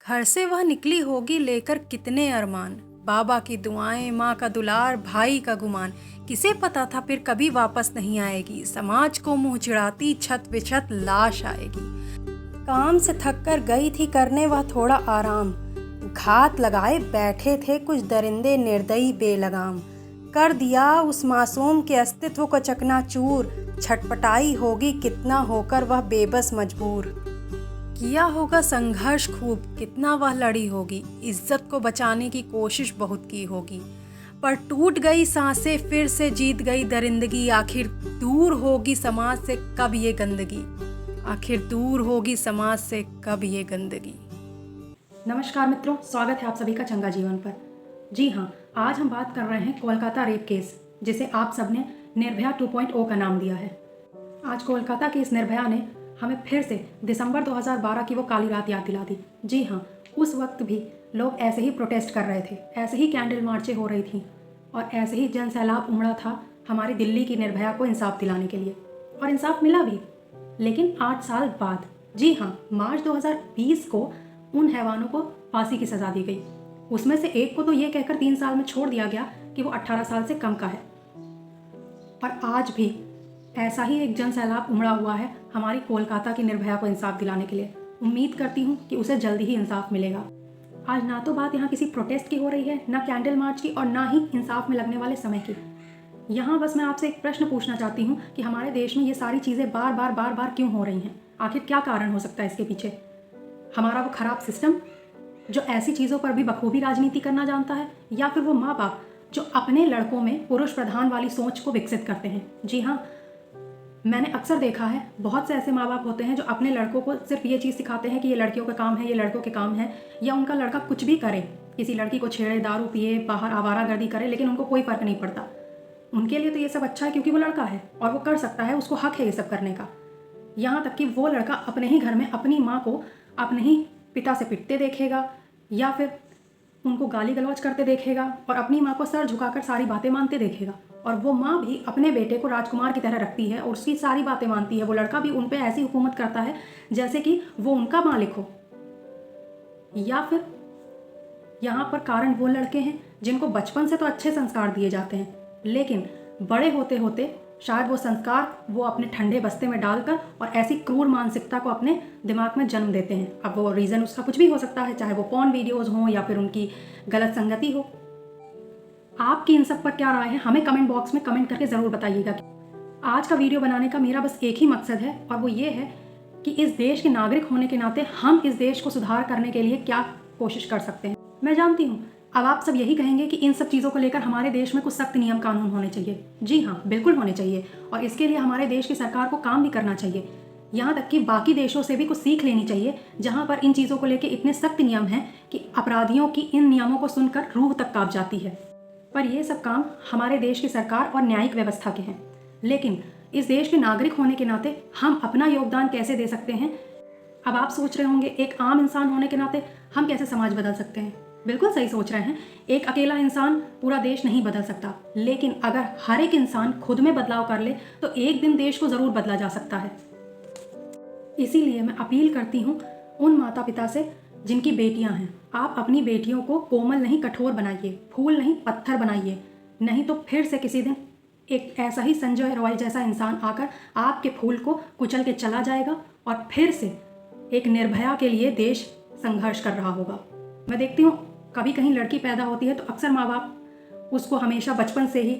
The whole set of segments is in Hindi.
घर से वह निकली होगी लेकर कितने अरमान, बाबा की दुआएं, माँ का दुलार, भाई का गुमान। किसे पता था फिर कभी वापस नहीं आएगी, समाज को मुंह चिढ़ाती छत विछत लाश आएगी। काम से थक कर गई थी करने वह थोड़ा आराम, घात लगाए बैठे थे कुछ दरिंदे निर्दयी बेलगाम। कर दिया उस मासूम के अस्तित्व को चकनाचूर, छटपटाई होगी कितना होकर वह बेबस मजबूर। किया होगा संघर्ष खूब, कितना वह लड़ी होगी, इज्जत को बचाने की कोशिश बहुत की होगी। पर टूट गई सांसें, फिर से जीत गई दरिंदगी। आखिर दूर होगी समाज से कब ये गंदगी, आखिर दूर होगी समाज से कब ये गंदगी। नमस्कार मित्रों, स्वागत है आप सभी का चंगा जीवन पर। जी हाँ, आज हम बात कर रहे हैं कोलकाता रेप केस, जिसे आप सबने निर्भया 2.0 का नाम दिया है। आज कोलकाता की इस निर्भया ने हमें फिर से दिसंबर 2012 की वो काली रात याद दिला दी। जी हाँ, उस वक्त भी लोग ऐसे ही प्रोटेस्ट कर रहे थे, ऐसे ही कैंडल मार्चें हो रही थी और ऐसे ही जन सैलाब उमड़ा था हमारी दिल्ली की निर्भया को इंसाफ दिलाने के लिए, और इंसाफ मिला भी। लेकिन 8 साल बाद, जी हाँ, मार्च 2020 को उन हैवानों को फांसी की सज़ा दी गई। उसमें से एक को तो ये कहकर 3 साल में छोड़ दिया गया कि वो 18 साल से कम का है। और आज भी ऐसा ही एक जन सैलाब उमड़ा हुआ है हमारी कोलकाता की निर्भया को इंसाफ दिलाने के लिए। उम्मीद करती हूँ कि उसे जल्दी ही इंसाफ मिलेगा। आज ना तो बात यहाँ किसी प्रोटेस्ट की हो रही है, ना कैंडल मार्च की, और ना ही इंसाफ में लगने वाले समय की। यहाँ बस मैं आपसे एक प्रश्न पूछना चाहती हूँ कि हमारे देश में ये सारी चीज़ें बार बार क्यों हो रही हैं? आखिर क्या कारण हो सकता है इसके पीछे? हमारा वो खराब सिस्टम जो ऐसी चीज़ों पर भी बखूबी राजनीति करना जानता है, या फिर वो माँ बाप जो अपने लड़कों में पुरुष प्रधान वाली सोच को विकसित करते हैं? जी हाँ, मैंने अक्सर देखा है बहुत से ऐसे माँ बाप होते हैं जो अपने लड़कों को सिर्फ ये चीज़ सिखाते हैं कि ये लड़कियों का काम है, ये लड़कों के काम है, या उनका लड़का कुछ भी करे, किसी लड़की को छेड़े, दारू पिए, बाहर आवारागर्दी करे, लेकिन उनको कोई फ़र्क नहीं पड़ता। उनके लिए तो ये सब अच्छा है क्योंकि वो लड़का है और वो कर सकता है, उसको हक है ये सब करने का। यहाँ तक कि वो लड़का अपने ही घर में अपनी माँ को अपने ही पिता से पिटते देखेगा, या फिर उनको गाली गलौज करते देखेगा और अपनी माँ को सर झुकाकर सारी बातें मानते देखेगा। और वो माँ भी अपने बेटे को राजकुमार की तरह रखती है और उसकी सारी बातें मानती है। वो लड़का भी उन पर ऐसी हुकूमत करता है जैसे कि वो उनका मालिक हो। या फिर यहाँ पर कारण वो लड़के हैं जिनको बचपन से तो अच्छे संस्कार दिए जाते हैं, लेकिन बड़े होते होते शायद वो संस्कार वो अपने ठंडे बस्ते में डालकर और ऐसी क्रूर मानसिकता को अपने दिमाग में जन्म देते हैं। अब वो रीज़न उसका कुछ भी हो सकता है, चाहे वो पॉर्न वीडियोज़ हों या फिर उनकी गलत संगति हो। आपकी इन सब पर क्या राय है, हमें कमेंट बॉक्स में कमेंट करके ज़रूर बताइएगा। आज का वीडियो बनाने का मेरा बस एक ही मकसद है, और वो ये है कि इस देश के नागरिक होने के नाते हम इस देश को सुधार करने के लिए क्या कोशिश कर सकते हैं। मैं जानती हूँ अब आप सब यही कहेंगे कि इन सब चीज़ों को लेकर हमारे देश में कुछ सख्त नियम कानून होने चाहिए। जी हाँ, बिल्कुल होने चाहिए, और इसके लिए हमारे देश की सरकार को काम भी करना चाहिए। यहाँ तक कि बाकी देशों से भी कुछ सीख लेनी चाहिए जहाँ पर इन चीज़ों को लेकर इतने सख्त नियम हैं कि अपराधियों की इन नियमों को सुनकर रूह तक कांप जाती है। पर ये सब काम हमारे देश की सरकार और न्यायिक व्यवस्था के हैं। लेकिन इस देश के नागरिक होने के नाते हम अपना योगदान कैसे दे सकते हैं? अब आप सोच रहे होंगे, एक आम इंसान होने के नाते हम कैसे समाज बदल सकते हैं? बिल्कुल सही सोच रहे हैं। एक अकेला इंसान पूरा देश नहीं बदल सकता, लेकिन अगर हर एक इंसान खुद में बदलाव कर ले तो एक दिन देश को ज़रूर बदला जा सकता है। इसीलिए मैं अपील करती हूँ उन माता पिता से जिनकी बेटियाँ हैं, आप अपनी बेटियों को कोमल नहीं कठोर बनाइए, फूल नहीं पत्थर बनाइए। नहीं तो फिर से किसी दिन एक ऐसा ही संजय रॉय जैसा इंसान आकर आपके फूल को कुचल के चला जाएगा और फिर से एक निर्भया के लिए देश संघर्ष कर रहा होगा। मैं देखती हूँ कभी कहीं लड़की पैदा होती है तो अक्सर माँ बाप उसको हमेशा बचपन से ही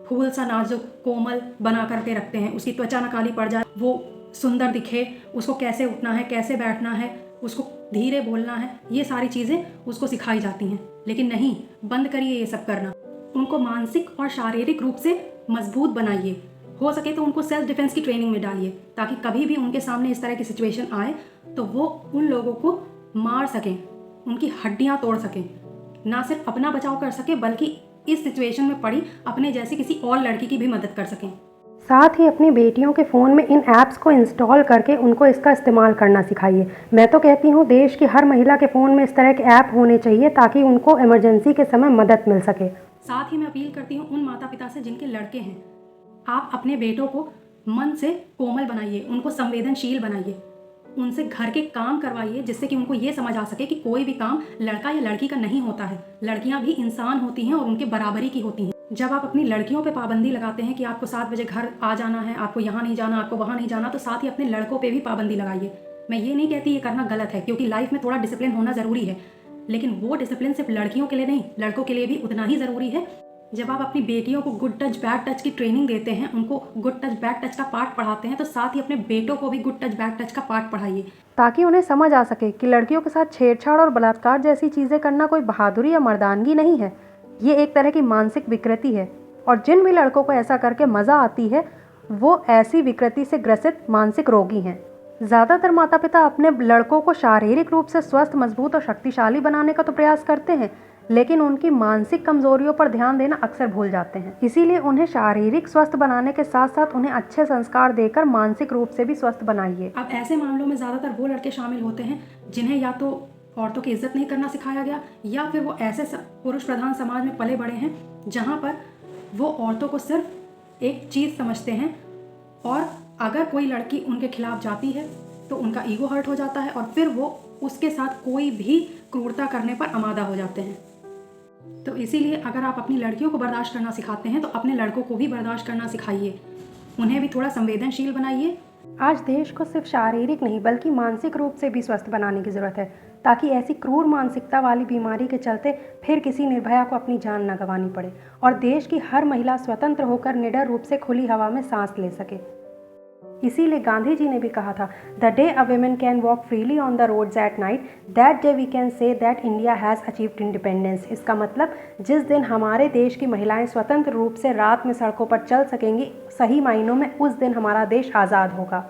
फूल सा नाजुक कोमल बना करके रखते हैं। उसकी त्वचा न काली पड़ जाए, वो सुंदर दिखे, उसको कैसे उठना है, कैसे बैठना है, उसको धीरे बोलना है, ये सारी चीज़ें उसको सिखाई जाती हैं। लेकिन नहीं, बंद करिए ये सब करना। उनको मानसिक और शारीरिक रूप से मजबूत बनाइए। हो सके तो उनको सेल्फ डिफेंस की ट्रेनिंग में डालिए, ताकि कभी भी उनके सामने इस तरह की सिचुएशन आए तो वो उन लोगों को मार सकें, उनकी हड्डियां तोड़ सकें, ना सिर्फ अपना बचाव कर सकें बल्कि इस सिचुएशन में पड़ी अपने जैसी किसी और लड़की की भी मदद कर सकें। साथ ही अपनी बेटियों के फ़ोन में इन ऐप्स को इंस्टॉल करके उनको इसका इस्तेमाल करना सिखाइए। मैं तो कहती हूँ देश की हर महिला के फ़ोन में इस तरह के ऐप होने चाहिए ताकि उनको इमरजेंसी के समय मदद मिल सके। साथ ही मैं अपील करती हूँ उन माता पिता से जिनके लड़के हैं, आप अपने बेटों को मन से कोमल बनाइए, उनको संवेदनशील बनाइए। उनसे घर के काम करवाइए, जिससे कि उनको ये समझ आ सके कि कोई भी काम लड़का या लड़की का नहीं होता है। लड़कियां भी इंसान होती हैं और उनके बराबरी की होती हैं। जब आप अपनी लड़कियों पे पाबंदी लगाते हैं कि आपको 7 बजे घर आ जाना है, आपको यहाँ नहीं जाना, आपको वहाँ नहीं जाना, तो साथ ही अपने लड़कों पे भी पाबंदी लगाइए। मैं ये नहीं कहती ये करना गलत है, क्योंकि लाइफ में थोड़ा डिसिप्लिन होना ज़रूरी है, लेकिन वो डिसिप्लिन सिर्फ लड़कियों के लिए नहीं, लड़कों के लिए भी उतना ही ज़रूरी है। जब आप अपनी बेटियों को गुड टच बैड टच की ट्रेनिंग देते हैं, उनको गुड टच बैड टच का पाठ पढ़ाते हैं, तो साथ ही अपने बेटों को भी गुड टच बैड टच का पाठ पढ़ाइए, ताकि उन्हें समझ आ सके कि लड़कियों के साथ छेड़छाड़ और बलात्कार जैसी चीज़ें करना कोई बहादुरी या मर्दानगी नहीं है। ये एक तरह की मानसिक विकृति है, और जिन भी लड़कों को ऐसा करके मज़ा आती है वो ऐसी विकृति से ग्रसित मानसिक रोगी हैं। ज़्यादातर माता पिता अपने लड़कों को शारीरिक रूप से स्वस्थ, मजबूत और शक्तिशाली बनाने का तो प्रयास करते हैं, लेकिन उनकी मानसिक कमजोरियों पर ध्यान देना अक्सर भूल जाते हैं। इसीलिए उन्हें शारीरिक स्वस्थ बनाने के साथ साथ उन्हें अच्छे संस्कार देकर मानसिक रूप से भी स्वस्थ बनाइए। अब ऐसे मामलों में ज़्यादातर वो लड़के शामिल होते हैं जिन्हें या तो औरतों की इज्जत नहीं करना सिखाया गया, या फिर वो ऐसे पुरुष प्रधान समाज में पले बड़े हैं जहाँ पर वो औरतों को सिर्फ एक चीज़ समझते हैं, और अगर कोई लड़की उनके खिलाफ जाती है तो उनका ईगो हर्ट हो जाता है और फिर वो उसके साथ कोई भी क्रूरता करने पर आमादा हो जाते हैं। तो इसीलिए अगर आप अपनी लड़कियों को बर्दाश्त करना सिखाते हैं तो अपने लड़कों को भी बर्दाश्त करना सिखाइए, उन्हें भी थोड़ा संवेदनशील बनाइए। आज देश को सिर्फ शारीरिक नहीं बल्कि मानसिक रूप से भी स्वस्थ बनाने की ज़रूरत है, ताकि ऐसी क्रूर मानसिकता वाली बीमारी के चलते फिर किसी निर्भया को अपनी जान न गंवानी पड़े और देश की हर महिला स्वतंत्र होकर निडर रूप से खुली हवा में सांस ले सके। इसीलिए गांधी जी ने भी कहा था, the day a women can walk freely on the roads at night, that day we can say that India has achieved independence. इसका मतलब जिस दिन हमारे देश की महिलाएं स्वतंत्र रूप से रात में सड़कों पर चल सकेंगी, सही मायनों में उस दिन हमारा देश आज़ाद होगा।